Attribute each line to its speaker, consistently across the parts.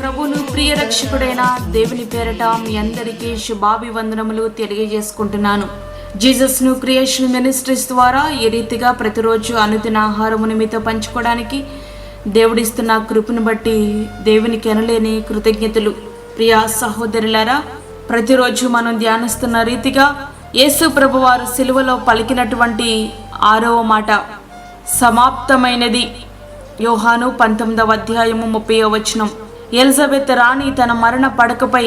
Speaker 1: ప్రభును ప్రియ రక్షకుడైన దేవుని పేరట మీ అందరికీ శుభాభివందనములు తెలియజేసుకుంటున్నాను. జీసస్ను క్రియేషన్ మినిస్ట్రీస్ ద్వారా ఈ రీతిగా ప్రతిరోజు అనుదిన ఆహారమును మీతో పంచుకోవడానికి దేవుడిస్తున్న కృపను బట్టి దేవునికి ఎనలేని కృతజ్ఞతలు. ప్రియ సహోదరులారా, ప్రతిరోజు మనం ధ్యానిస్తున్న రీతిగా యేసు ప్రభువారు సిలువలో పలికినటువంటి 6వ మాట సమాప్తమైనది. యోహాను 19వ అధ్యాయము 30వ వచనం. ఎలిజబెత్ రాణి తన మరణ పడకపై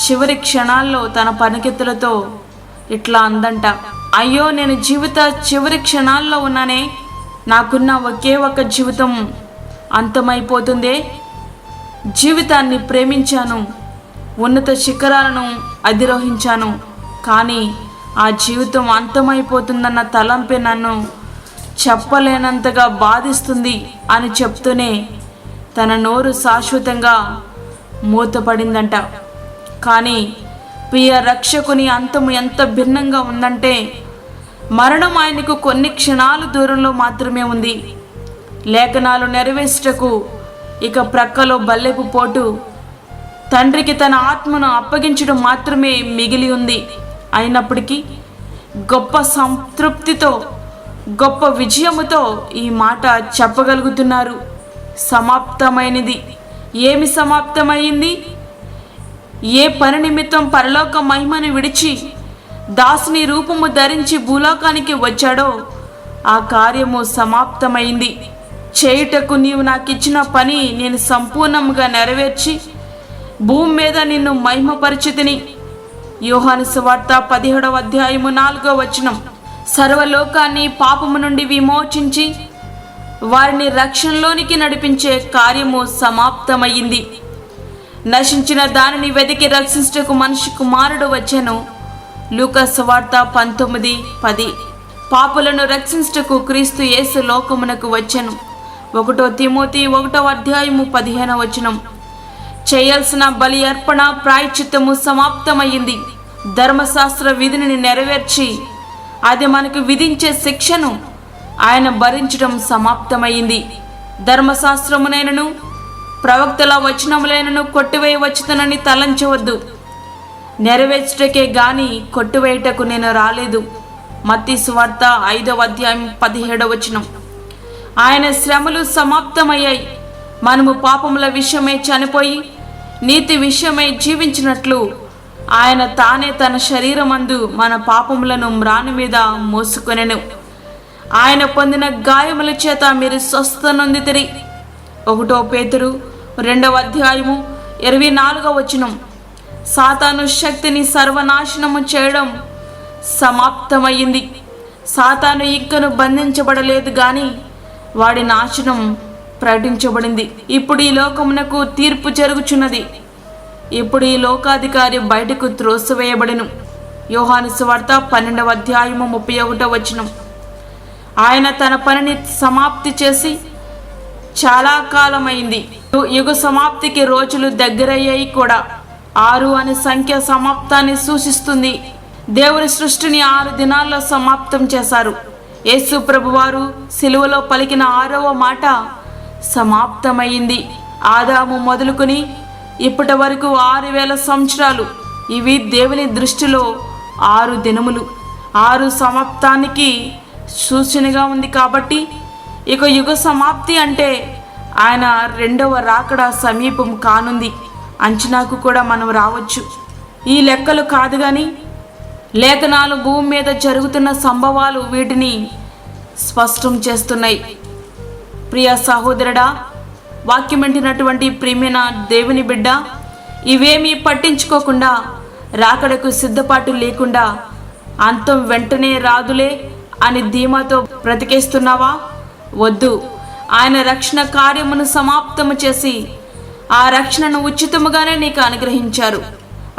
Speaker 1: చివరి క్షణాల్లో తన పనికెత్తులతో ఇట్లా అందంట, అయ్యో నేను జీవిత చివరి క్షణాల్లో ఉన్నానే, నాకున్న ఒకే ఒక జీవితం అంతమైపోతుందే. జీవితాన్ని ప్రేమించాను, ఉన్నత శిఖరాలను అధిరోహించాను, కానీ ఆ జీవితం అంతమైపోతుందన్న తలంపే నన్ను చెప్పలేనంతగా బాధిస్తుంది అని చెప్తూనే తన నోరు శాశ్వతంగా మూతపడిందంట. కానీ ప్రియ రక్షకుని అంతము ఎంత భిన్నంగా ఉందంటే, మరణం ఆయనకు కొన్ని క్షణాలు దూరంలో మాత్రమే ఉంది. లేఖనాలు నెరవేర్చుటకు ఇక ప్రక్కలో బల్లెపు పోటు, తండ్రికి తన ఆత్మను అప్పగించడం మాత్రమే మిగిలి ఉంది. అయినప్పటికీ గొప్ప సంతృప్తితో, గొప్ప విజయముతో ఈ మాట చెప్పగలుగుతున్నారు. సమాప్తమైనది. ఏమి సమాప్తమైంది? ఏ పని నిమిత్తం పరలోక మహిమను విడిచి దాసుని రూపము ధరించి భూలోకానికి వచ్చాడో ఆ కార్యము సమాప్తమైంది. చేయుటకు నీవు నాకు ఇచ్చిన పని నేను సంపూర్ణంగా నెరవేర్చి భూమి మీద నిన్ను మహిమపరిచితిని. యోహాను సువార్త 17వ అధ్యాయము 4వ వచనం. సర్వలోకాన్ని పాపము నుండి విమోచించి వారిని రక్షణలోనికి నడిపించే కార్యము సమాప్తమయ్యింది. నశించిన దానిని వెతికి రక్షించుటకు మనిషి కుమారుడు వచ్చెను. లూకా సువార్త 19:10. పాపులను రక్షించుటకు క్రీస్తు యేసు లోకమునకు వచ్చెను. 1 తిమోతి 1వ అధ్యాయము 15వ వచనం. చేయాల్సిన బలి అర్పణ ప్రాయశ్చిత్తము సమాప్తమయ్యింది. ధర్మశాస్త్ర విధిని నెరవేర్చి అది మనకు విధించే శిక్షను ఆయన భరించడం సమాప్తమైంది. ధర్మశాస్త్రమునైనను ప్రవక్తల వచనములైనను కొట్టివేయవచ్చునని తలంచవద్దు. నెరవేర్చుటకే గాని కొట్టివేయుటకు నేను రాలేదు. మత్తయి సువార్త 5వ అధ్యాయం 17వ వచనం. ఆయన శ్రమలు సమాప్తమయ్యాయి. మనము పాపముల విషయమై చనిపోయి నీతి విషయమై జీవించినట్లు ఆయన తానే తన శరీరమందు మన పాపములను మ్రాను మీద మోసుకొనెను. ఆయన పొందిన గాయముల చేత మీరు స్వస్థత నొందితిరి. 1 పేతురు 2వ అధ్యాయము 24వ వచనం. సాతాను శక్తిని సర్వనాశనము చేయడం సమాప్తమయ్యింది. సాతాను ఇంకను బంధించబడలేదు గాని వాడి నాశనం ప్రకటించబడింది. ఇప్పుడు ఈ లోకమునకు తీర్పు జరుగుచున్నది. ఇప్పుడు ఈ లోకాధికారి బయటకు త్రోసివేయబడెను. యోహాను సువార్త 12వ అధ్యాయము 31వ వచనం. ఆయన తన పనిని సమాప్తి చేసి చాలా కాలమైంది. యుగ సమాప్తికి రోజులు దగ్గరయ్యాయి కూడా. 6 అనే సంఖ్య సమాప్తాన్ని సూచిస్తుంది. దేవుని సృష్టిని 6 దినాల్లో సమాప్తం చేశారు. యేసు ప్రభువారు సిలువలో పలికిన 6వ మాట సమాప్తమైంది. ఆదాము మొదలుకొని ఇప్పటి వరకు 6000 సంవత్సరాలు. ఇవి దేవుని దృష్టిలో 6 దినములు. 6 సమాప్తానికి సూచనగా ఉంది. కాబట్టి ఇక యుగ సమాప్తి అంటే ఆయన 2వ రాకడ సమీపం కానుంది అంచనాకు కూడా మనం రావచ్చు. ఈ లెక్కలు కాదు కానీ లేఖనాలు భూమి మీద జరుగుతున్న సంభవాలు వీటిని స్పష్టం చేస్తున్నాయి. ప్రియ సహోదరుడా, వాక్యం వింటున్నటువంటి ప్రియమైన దేవుని బిడ్డ, ఇవేమీ పట్టించుకోకుండా రాకడకు సిద్ధపాటు లేకుండా అంతం వెంటనే రాదులే అని ధీమాతో బ్రతికేస్తున్నావా? వద్దు. ఆయన రక్షణ కార్యమును సమాప్తము చేసి ఆ రక్షణను ఉచితముగానే నీకు అనుగ్రహించారు.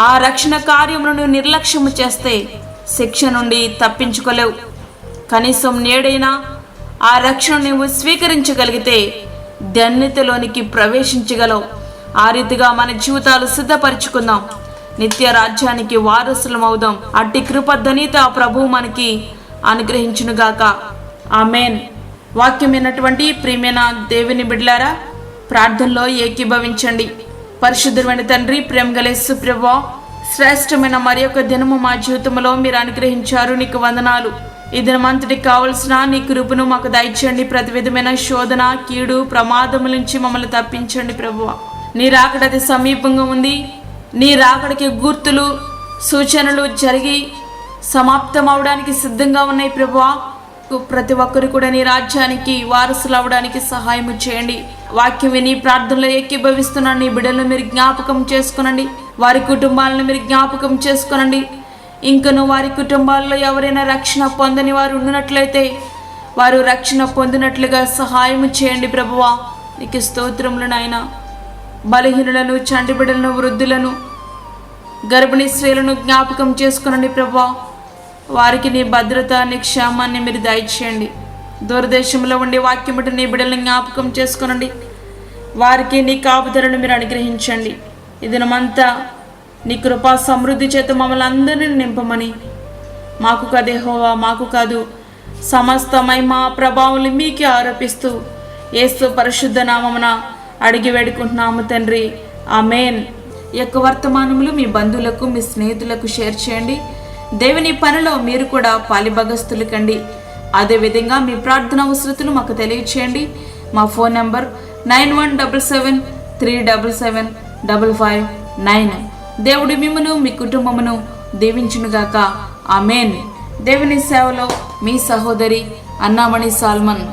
Speaker 1: ఆ రక్షణ కార్యమును నిర్లక్ష్యము చేస్తే శిక్ష నుండి తప్పించుకోలేవు. కనీసం నేడైనా ఆ రక్షణ నువ్వు స్వీకరించగలిగితే ధన్యతలోనికి ప్రవేశించగలవు. ఆ రీతిగా మన జీవితాలు సిద్ధపరచుకుందాం. నిత్య రాజ్యానికి వారసులం అవుదాం. అట్టి కృప ధన్యత ప్రభువు మనకి అనుగ్రహించునుగాక. ఆమేన్. వాక్యం విన్నటువంటి ప్రియమైన దేవుని బిడ్డలారా, ప్రార్థనలో ఏకీభవించండి. పరిశుద్ధమైన తండ్రి, ప్రేమ గల యేసు ప్రభువా, శ్రేష్టమైన మరి యొక్క దినము మా జీవితంలో మీరు అనుగ్రహించారు. నీకు వందనాలు. ఈ దినమంతటికి కావలసిన నీ కృపను మాకు దయచేయండి. ప్రతి విధమైన శోధన, కీడు, ప్రమాదముల నుంచి మమ్మల్ని తప్పించండి ప్రభువా. నీ రాకడ అతి సమీపంగా ఉంది. నీ రాకడికి గుర్తులు, సూచనలు జరిగి సమాప్తం అవడానికి సిద్ధంగా ఉన్నాయి ప్రభువా. ప్రతి ఒక్కరు కూడా నీ రాజ్యానికి వారసులు అవడానికి సహాయం చేయండి. వాక్యం విని ప్రార్థనలో ఏకీభవిస్తున్న నీ బిడ్డలను మీరు జ్ఞాపకం చేసుకునండి. వారి కుటుంబాలను మీరు జ్ఞాపకం చేసుకునండి. ఇంకను వారి కుటుంబాల్లో ఎవరైనా రక్షణ పొందని వారు ఉన్నట్లయితే వారు రక్షణ పొందినట్లుగా సహాయం చేయండి ప్రభువా. నీకు స్తోత్రములు నాయన. బలహీనులను, చంటి బిడ్డలను, వృద్ధులను, గర్భిణీ స్త్రీలను జ్ఞాపకం చేసుకునండి ప్రభువా. వారికి నీ భద్రత, నీ క్షేమాన్ని మీరు దయచేయండి. దూరదేశంలో ఉండి వాక్యం బట్టి నీ బిడ్డలను జ్ఞాపకం చేసుకునండి. వారికి నీ కాపుదలను మీరు అనుగ్రహించండి. ఈ దినమంతా నీ కృపా సమృద్ధి చేత మమ్మల్ని అందరినీ నింపమని, మాకు కాదు యెహోవా, మాకు కాదు, సమస్త మహిమ ప్రభావాలు మీకే ఆరోపిస్తూ యేసు పరిశుద్ధ నామమున అడిగి వేడుకుంటున్నాము తండ్రి. ఆమేన్. ఈ యొక్క వర్తమానములు మీ బంధువులకు, మీ స్నేహితులకు షేర్ చేయండి. దేవుని పనిలో మీరు కూడా పాలిభాగస్తులు కండి. అదేవిధంగా మీ ప్రార్థన అవసరతలు మాకు తెలియచేయండి. మా ఫోన్ నంబర్ 9177377559. దేవుడి మిమ్మును, మీ కుటుంబమును దీవించునుగాక. ఆమేన్. దేవుని సేవలో మీ సహోదరి అన్నామణి సాల్మన్.